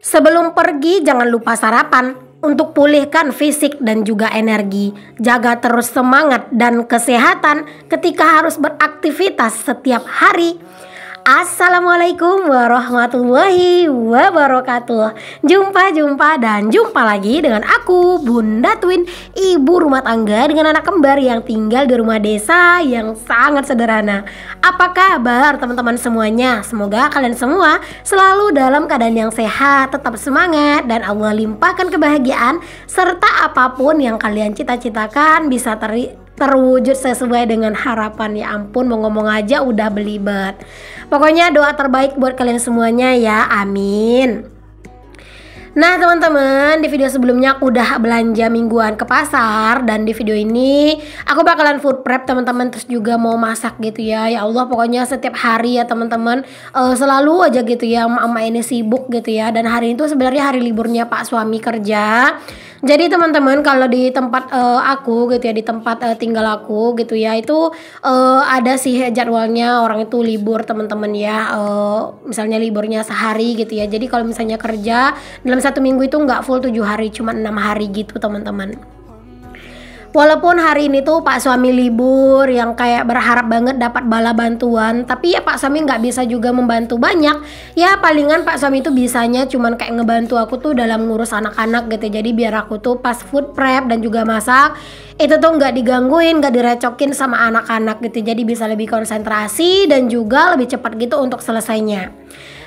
Sebelum pergi jangan lupa sarapan untuk pulihkan fisik dan juga energi. Jaga terus semangat dan kesehatan ketika harus beraktivitas setiap hari. Assalamualaikum warahmatullahi wabarakatuh. Jumpa lagi dengan aku, Bunda Twin, ibu rumah tangga dengan anak kembar yang tinggal di rumah desa yang sangat sederhana. Apa kabar teman-teman semuanya? Semoga kalian semua selalu dalam keadaan yang sehat, tetap semangat, dan Allah limpahkan kebahagiaan serta apapun yang kalian cita-citakan bisa terwujud sesuai dengan harapan. Ya ampun, mau ngomong aja udah belibet. Pokoknya doa terbaik buat kalian semuanya ya, amin. Nah teman-teman, di video sebelumnya aku udah belanja mingguan ke pasar, dan di video ini aku bakalan food prep teman-teman, terus juga mau masak gitu ya. Ya Allah, pokoknya setiap hari ya teman-teman, selalu aja gitu ya mama ini sibuk gitu ya. Dan hari itu sebenarnya hari liburnya Pak suami kerja. Jadi teman-teman, kalau di tempat aku gitu ya, di tempat tinggal aku gitu ya, itu ada sih jadwalnya orang itu libur teman-teman ya. Misalnya liburnya sehari gitu ya. Jadi kalau misalnya kerja dalam satu minggu itu nggak full 7 hari, cuma 6 hari gitu teman-teman. Walaupun hari ini tuh Pak suami libur yang kayak berharap banget dapat bala bantuan, tapi ya Pak suami nggak bisa juga membantu banyak. Ya palingan Pak suami itu bisanya cuman kayak ngebantu aku tuh dalam ngurus anak-anak gitu. Jadi biar aku tuh pas food prep dan juga masak itu tuh nggak digangguin, nggak direcokin sama anak-anak gitu. Jadi bisa lebih konsentrasi dan juga lebih cepat gitu untuk selesainya.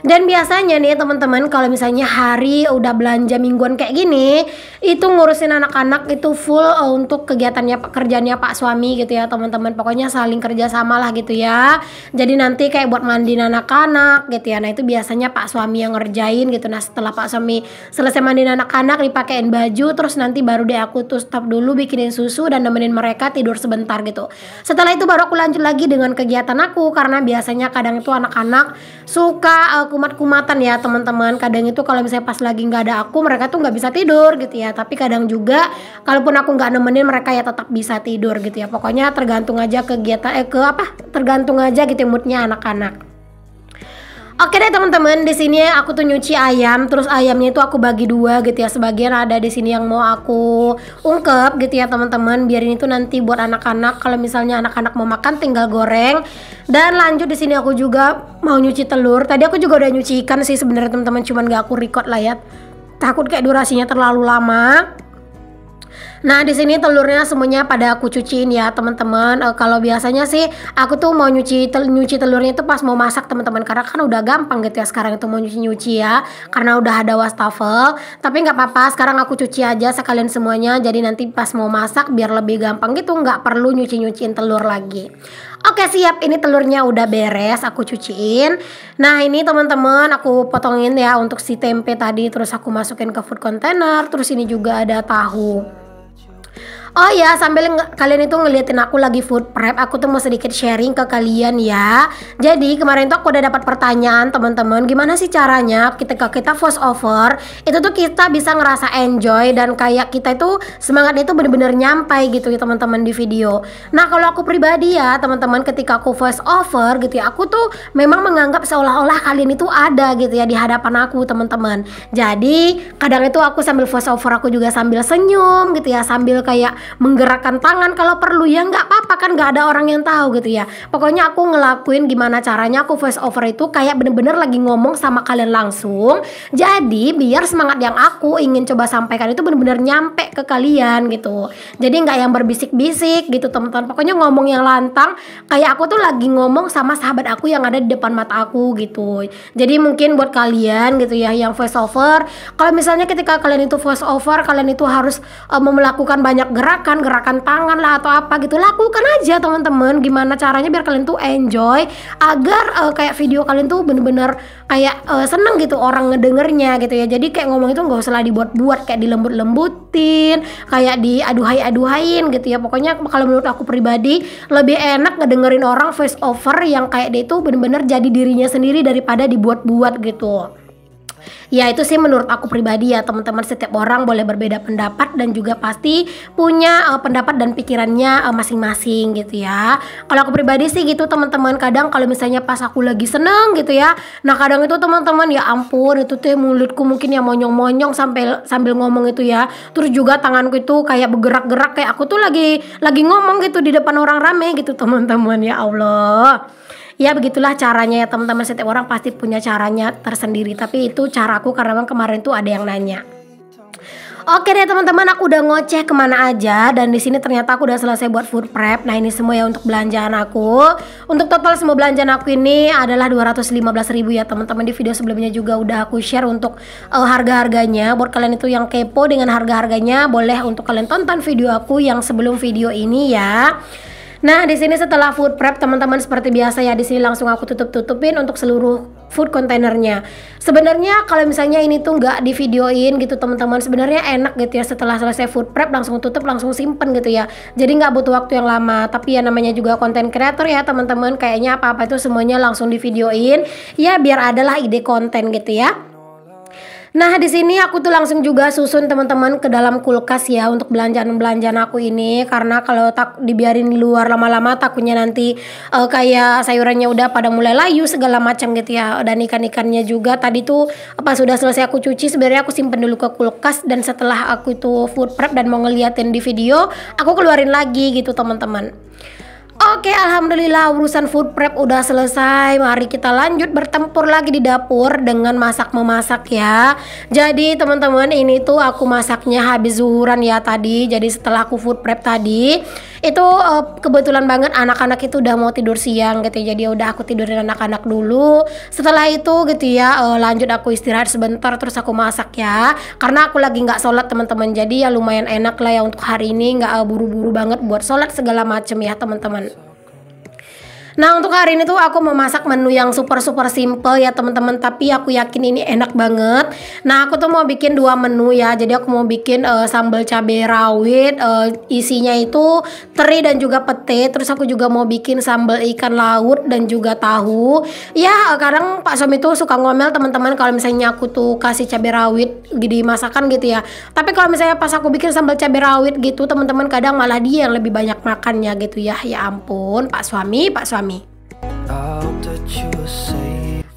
Dan biasanya nih teman-teman, kalau misalnya hari udah belanja mingguan kayak gini, itu ngurusin anak-anak itu full untuk kegiatannya kerjanya Pak suami gitu ya teman-teman. Pokoknya saling kerja sama lah gitu ya. Jadi nanti kayak buat mandiin anak-anak gitu ya. Nah itu biasanya Pak suami yang ngerjain gitu. Nah setelah Pak suami selesai mandiin anak-anak, dipakein baju, terus nanti baru deh aku tuh stop dulu bikinin susu dan nemenin mereka tidur sebentar gitu. Setelah itu baru aku lanjut lagi dengan kegiatan aku, karena biasanya kadang itu anak-anak suka kumat-kumatan ya teman-teman. Kadang itu kalau misalnya pas lagi nggak ada aku, mereka tuh nggak bisa tidur gitu ya. Tapi kadang juga kalaupun aku nggak nemenin mereka ya tetap bisa tidur gitu ya. Pokoknya tergantung aja kegiatan tergantung aja gitu moodnya anak-anak. Oke deh teman-teman, di sini aku tuh nyuci ayam, terus ayamnya itu aku bagi dua gitu ya. Sebagian ada di sini yang mau aku ungkep gitu ya teman-teman, biar ini tuh nanti buat anak-anak. Kalau misalnya anak-anak mau makan tinggal goreng. Dan lanjut di sini aku juga mau nyuci telur. Tadi aku juga udah nyuci ikan sih sebenarnya teman-teman, cuman gak aku record lah ya. Takut kayak durasinya terlalu lama. Nah di sini telurnya semuanya pada aku cuciin ya teman-teman. Kalau biasanya sih aku tuh mau nyuci telurnya itu pas mau masak teman-teman, karena kan udah gampang gitu ya sekarang itu mau nyuci ya, karena udah ada wastafel. Tapi nggak apa-apa, sekarang aku cuci aja sekalian semuanya, jadi nanti pas mau masak biar lebih gampang gitu, nggak perlu nyuciin telur lagi. Oke siap, ini telurnya udah beres aku cuciin. Nah ini teman-teman aku potongin ya untuk si tempe tadi, terus aku masukin ke food container. Terus ini juga ada tahu. Oh ya, sambil kalian itu ngeliatin aku lagi food prep, aku tuh mau sedikit sharing ke kalian ya. Jadi kemarin tuh aku udah dapat pertanyaan teman-teman, gimana sih caranya ketika kita voice over itu tuh kita bisa ngerasa enjoy dan kayak kita itu semangatnya itu bener-bener nyampai gitu ya teman-teman di video. Nah kalau aku pribadi ya teman-teman, ketika aku voice over gitu ya, aku tuh memang menganggap seolah-olah kalian itu ada gitu ya di hadapan aku teman-teman. Jadi kadang itu aku sambil voice over aku juga sambil senyum gitu ya, sambil kayak menggerakkan tangan kalau perlu ya, nggak apa-apa kan, nggak ada orang yang tahu gitu ya. Pokoknya aku ngelakuin gimana caranya aku voice over itu kayak bener-bener lagi ngomong sama kalian langsung. Jadi biar semangat yang aku ingin coba sampaikan itu bener-bener nyampe ke kalian gitu. Jadi nggak yang berbisik-bisik gitu teman-teman. Pokoknya ngomong yang lantang, kayak aku tuh lagi ngomong sama sahabat aku yang ada di depan mata aku gitu. Jadi mungkin buat kalian gitu ya yang voice over, kalau misalnya ketika kalian itu voice over, kalian itu harus melakukan banyak gerakan tangan lah atau apa gitu, lakukan aja teman-teman. Gimana caranya biar kalian tuh enjoy, agar kayak video kalian tuh bener-bener kayak seneng gitu orang ngedengernya gitu ya. Jadi kayak ngomong itu nggak usah lah dibuat-buat, kayak dilembut-lembutin, kayak diaduhai-aduhain gitu ya. Pokoknya kalau menurut aku pribadi lebih enak ngedengerin orang voice over yang kayak dia itu bener-bener jadi dirinya sendiri daripada dibuat-buat gitu. Ya itu sih menurut aku pribadi ya teman-teman, setiap orang boleh berbeda pendapat dan juga pasti punya pendapat dan pikirannya masing-masing gitu ya. Kalau aku pribadi sih gitu teman-teman, kadang kalau misalnya pas aku lagi seneng gitu ya, nah kadang itu teman-teman ya ampun itu tuh mulutku mungkin ya monyong-monyong sambil ngomong itu ya, terus juga tanganku itu kayak bergerak-gerak kayak aku tuh lagi ngomong gitu di depan orang rame gitu teman-teman, ya Allah. Ya begitulah caranya ya teman-teman, setiap orang pasti punya caranya tersendiri, tapi itu caraku karena memang kemarin tuh ada yang nanya. Oke deh teman-teman, aku udah ngoceh kemana aja dan di sini ternyata aku udah selesai buat food prep. Nah ini semua ya untuk belanjaan aku. Untuk total semua belanjaan aku ini adalah 215.000 ya teman-teman. Di video sebelumnya juga udah aku share untuk harga-harganya. Buat kalian itu yang kepo dengan harga-harganya, boleh untuk kalian tonton video aku yang sebelum video ini ya. Nah, di sini setelah food prep teman-teman seperti biasa ya, di sini langsung aku tutupin untuk seluruh food kontainernya. Sebenarnya kalau misalnya ini tuh nggak di videoin gitu teman-teman, sebenarnya enak gitu ya, setelah selesai food prep langsung tutup langsung simpen gitu ya. Jadi nggak butuh waktu yang lama. Tapi ya namanya juga konten kreator ya teman-teman, kayaknya apa-apa itu semuanya langsung di videoin ya biar adalah ide konten gitu ya. Nah di sini aku tuh langsung juga susun teman-teman ke dalam kulkas ya untuk belanjaan aku ini, karena kalau dibiarin di luar lama-lama takutnya nanti kayak sayurannya udah pada mulai layu segala macam gitu ya. Dan ikan-ikannya juga tadi tuh pas sudah selesai aku cuci sebenarnya aku simpen dulu ke kulkas, dan setelah aku itu food prep dan mau ngeliatin di video aku keluarin lagi gitu teman-teman. Oke, alhamdulillah urusan food prep udah selesai. Mari kita lanjut bertempur lagi di dapur dengan memasak ya. Jadi teman-teman ini tuh aku masaknya habis zuhuran ya tadi. Jadi setelah aku food prep tadi itu kebetulan banget anak-anak itu udah mau tidur siang gitu. Jadi udah aku tidurin anak-anak dulu. Setelah itu gitu ya lanjut aku istirahat sebentar terus aku masak ya. Karena aku lagi nggak sholat teman-teman. Jadi ya lumayan enak lah ya untuk hari ini, nggak buru-buru banget buat sholat segala macem ya teman-teman. Nah untuk hari ini tuh aku mau masak menu yang super simple ya teman-teman, tapi aku yakin ini enak banget. Nah aku tuh mau bikin dua menu ya. Jadi aku mau bikin sambal cabai rawit, isinya itu teri dan juga pete. Terus aku juga mau bikin sambal ikan laut dan juga tahu. Ya kadang Pak suami tuh suka ngomel teman-teman kalau misalnya aku tuh kasih cabai rawit di masakan gitu ya. Tapi kalau misalnya pas aku bikin sambal cabai rawit gitu teman-teman, kadang malah dia yang lebih banyak makannya gitu ya. Ya ampun Pak suami.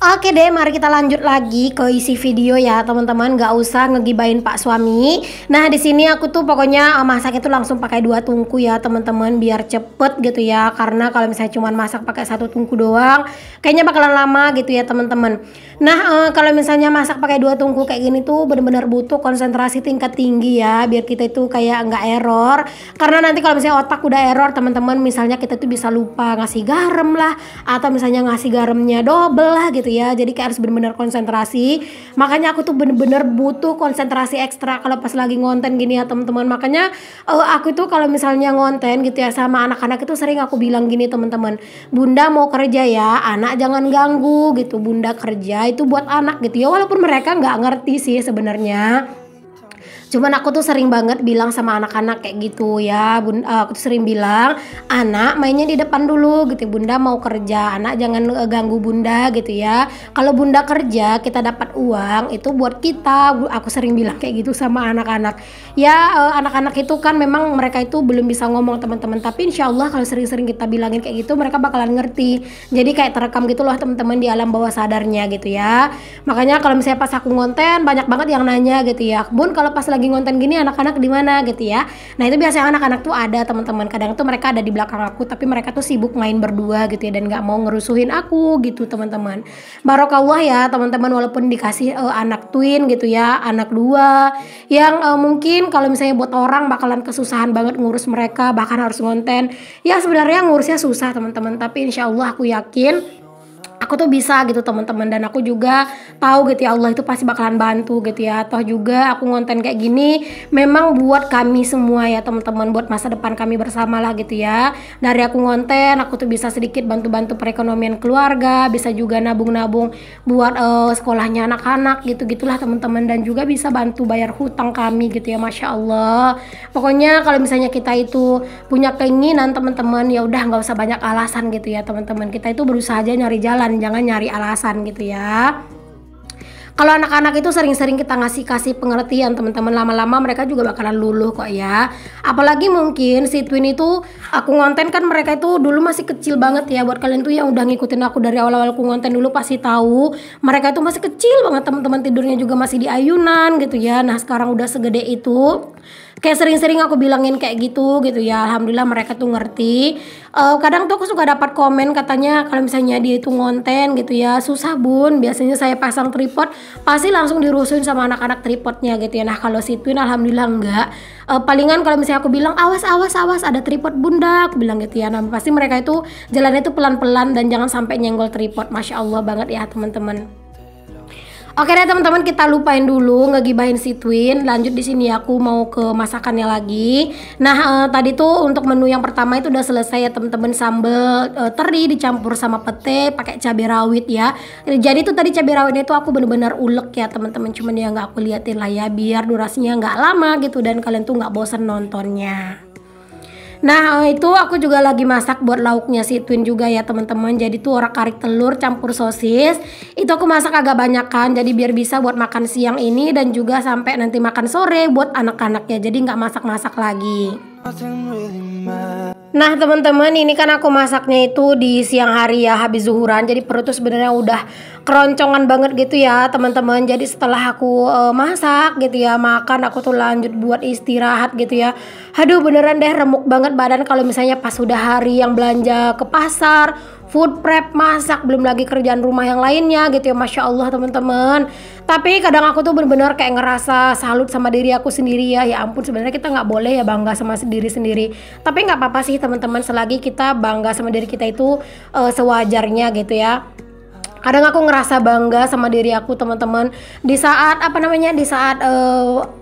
Oke deh, mari kita lanjut lagi ke isi video ya teman-teman, nggak usah ngegibain Pak suami. Nah di sini aku tuh pokoknya masak itu langsung pakai 2 tungku ya teman-teman biar cepet gitu ya. Karena kalau misalnya cuma masak pakai 1 tungku doang, kayaknya bakalan lama gitu ya teman-teman. Nah kalau misalnya masak pakai 2 tungku kayak gini tuh bener-bener butuh konsentrasi tingkat tinggi ya, biar kita itu kayak nggak error. Karena nanti kalau misalnya otak udah error teman-teman, misalnya kita tuh bisa lupa ngasih garam lah, atau misalnya ngasih garamnya double lah gitu ya. Jadi kayak harus bener-bener konsentrasi. Makanya aku tuh bener-bener butuh konsentrasi ekstra kalau pas lagi ngonten gini ya teman-teman. Makanya aku tuh kalau misalnya ngonten gitu ya sama anak-anak itu sering aku bilang gini teman-teman, bunda mau kerja ya, anak jangan ganggu gitu. Bunda kerja itu buat anak gitu ya, walaupun mereka nggak ngerti sih sebenarnya. Cuman aku tuh sering banget bilang sama anak-anak kayak gitu ya, aku tuh sering bilang, anak mainnya di depan dulu gitu, bunda mau kerja, anak jangan ganggu bunda gitu ya. Kalau bunda kerja kita dapat uang itu buat kita, aku sering bilang kayak gitu sama anak-anak. Ya anak-anak itu kan memang mereka itu belum bisa ngomong teman-teman, tapi insya Allah kalau sering-sering kita bilangin kayak gitu mereka bakalan ngerti. Jadi kayak terekam gitu loh teman-teman di alam bawah sadarnya gitu ya. Makanya kalau misalnya pas aku ngonten banyak banget yang nanya gitu ya, bun kalau pas lagi ngonten gini anak-anak di mana gitu ya. Nah itu biasanya anak-anak tuh ada teman-teman, kadang tuh mereka ada di belakang aku tapi mereka tuh sibuk main berdua gitu ya dan nggak mau ngerusuhin aku gitu teman-teman. Barokallah ya teman-teman, walaupun dikasih anak twin gitu ya, anak 2 yang mungkin kalau misalnya buat orang bakalan kesusahan banget ngurus mereka, bahkan harus ngonten ya. Sebenarnya ngurusnya susah teman-teman, tapi insya Allah aku yakin aku tuh bisa gitu teman-teman, dan aku juga tahu gitu ya Allah itu pasti bakalan bantu gitu ya. Toh juga aku ngonten kayak gini memang buat kami semua ya teman-teman, buat masa depan kami bersama lah gitu ya. Dari aku ngonten aku tuh bisa sedikit bantu-bantu perekonomian keluarga, bisa juga nabung-nabung buat sekolahnya anak-anak gitu-gitulah teman-teman, dan juga bisa bantu bayar hutang kami gitu ya. Masya Allah, pokoknya kalau misalnya kita itu punya keinginan teman-teman ya udah nggak usah banyak alasan gitu ya teman-teman. Kita itu berusaha aja nyari jalan, jangan nyari alasan gitu ya. Kalau anak-anak itu sering-sering kita kasih pengertian teman-teman, lama-lama mereka juga bakalan luluh kok ya. Apalagi mungkin si Twin itu aku ngonten kan mereka itu dulu masih kecil banget ya. Buat kalian tuh yang udah ngikutin aku dari awal-awal aku ngonten dulu pasti tahu mereka itu masih kecil banget teman-teman, tidurnya juga masih di ayunan gitu ya. Nah sekarang udah segede itu. Kayak sering-sering aku bilangin kayak gitu ya. Alhamdulillah mereka tuh ngerti. Kadang tuh aku suka dapat komen katanya kalau misalnya dia itu ngonten gitu ya, susah bun, biasanya saya pasang tripod pasti langsung dirusuhin sama anak-anak tripodnya gitu ya. Nah kalau si Twin alhamdulillah enggak. Palingan kalau misalnya aku bilang awas ada tripod bunda, aku bilang gitu ya. Nah pasti mereka itu jalannya itu pelan-pelan dan jangan sampai nyenggol tripod. Masya Allah banget ya teman-teman. Oke deh teman-teman, kita lupain dulu ngegibahin si Twin. Lanjut di sini aku mau ke masakannya lagi. Nah tadi tuh untuk menu yang pertama itu udah selesai ya teman-teman, sambal teri dicampur sama pete pakai cabai rawit ya. Jadi tuh tadi cabai rawitnya itu aku bener-bener ulek ya teman-teman, cuman ya nggak aku liatin lah ya biar durasinya nggak lama gitu dan kalian tuh nggak bosan nontonnya. Nah itu aku juga lagi masak buat lauknya si Twin juga ya teman-teman. Jadi tuh orak-arik telur campur sosis. Itu aku masak agak banyak kan, jadi biar bisa buat makan siang ini dan juga sampai nanti makan sore buat anak-anaknya. Jadi nggak masak-masak lagi. Nah teman-teman, ini kan aku masaknya itu di siang hari ya, habis zuhuran. Jadi perut tuh sebenarnya udah keroncongan banget gitu ya teman-teman. Jadi setelah aku masak gitu ya, makan, aku tuh lanjut buat istirahat gitu ya. Aduh beneran deh remuk banget badan kalau misalnya pas udah hari yang belanja ke pasar, food prep, masak, belum lagi kerjaan rumah yang lainnya gitu ya. Masya Allah teman-teman. Tapi kadang aku tuh bener-bener kayak ngerasa salut sama diri aku sendiri ya. Ya ampun, sebenarnya kita nggak boleh ya bangga sama diri sendiri. Tapi nggak apa-apa sih teman-teman, selagi kita bangga sama diri kita itu sewajarnya gitu ya. Kadang aku ngerasa bangga sama diri aku teman-teman di saat di saat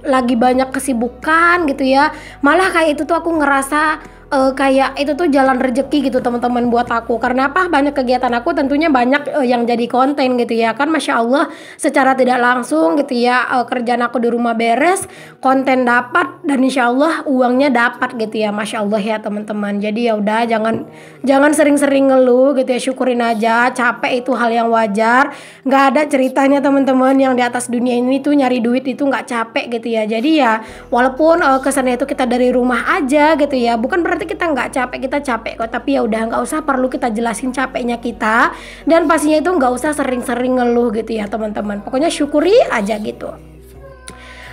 lagi banyak kesibukan gitu ya. Malah kayak itu tuh aku ngerasa kayak itu tuh jalan rezeki gitu teman-teman buat aku. Karena apa? Banyak kegiatan aku tentunya banyak yang jadi konten gitu ya kan. Masya Allah secara tidak langsung gitu ya, kerjaan aku di rumah beres, konten dapat, dan insya Allah uangnya dapat gitu ya. Masya Allah ya teman-teman. Jadi ya udah jangan sering-sering ngeluh gitu ya, syukurin aja. Capek itu hal yang wajar. Nggak ada ceritanya teman-teman yang di atas dunia ini tuh nyari duit itu nggak capek gitu ya. Jadi ya walaupun kesannya itu kita dari rumah aja gitu ya, bukan berarti kita nggak capek, kita capek kok. Tapi ya udah nggak usah perlu kita jelasin capeknya kita, dan pastinya itu nggak usah sering-sering ngeluh gitu ya teman-teman. Pokoknya syukuri aja gitu.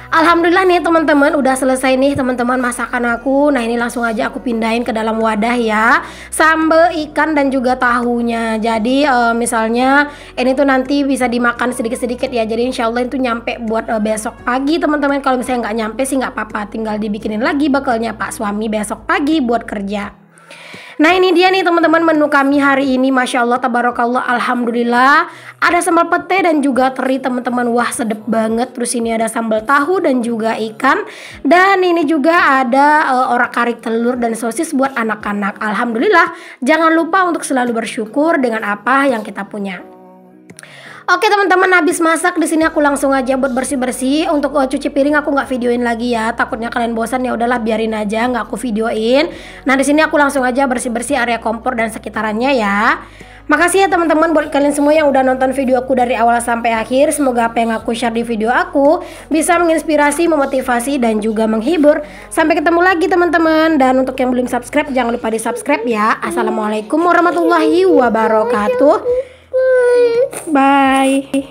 Alhamdulillah nih teman-teman, udah selesai nih teman-teman masakan aku. Nah ini langsung aja aku pindahin ke dalam wadah ya, sambal ikan dan juga tahunya. Jadi misalnya ini tuh nanti bisa dimakan sedikit-sedikit ya. Jadi insya Allah itu nyampe buat besok pagi teman-teman. Kalau misalnya nggak nyampe sih nggak apa-apa, tinggal dibikinin lagi bakalnya Pak suami besok pagi buat kerja. Nah ini dia nih teman-teman menu kami hari ini. Masya Allah tabarakallah, alhamdulillah. Ada sambal pete dan juga teri teman-teman. Wah sedep banget. Terus ini ada sambal tahu dan juga ikan. Dan ini juga ada orak-arik telur dan sosis buat anak-anak. Alhamdulillah. Jangan lupa untuk selalu bersyukur dengan apa yang kita punya. Oke teman-teman, habis masak di sini aku langsung aja buat bersih-bersih. Untuk cuci piring aku nggak videoin lagi ya, takutnya kalian bosan. Ya udahlah biarin aja, nggak aku videoin. Nah di sini aku langsung aja bersih-bersih area kompor dan sekitarannya ya. Makasih ya teman-teman buat kalian semua yang udah nonton video aku dari awal sampai akhir. Semoga apa yang aku share di video aku bisa menginspirasi, memotivasi, dan juga menghibur. Sampai ketemu lagi teman-teman. Dan untuk yang belum subscribe, jangan lupa di subscribe ya. Assalamualaikum warahmatullahi wabarakatuh. Bye.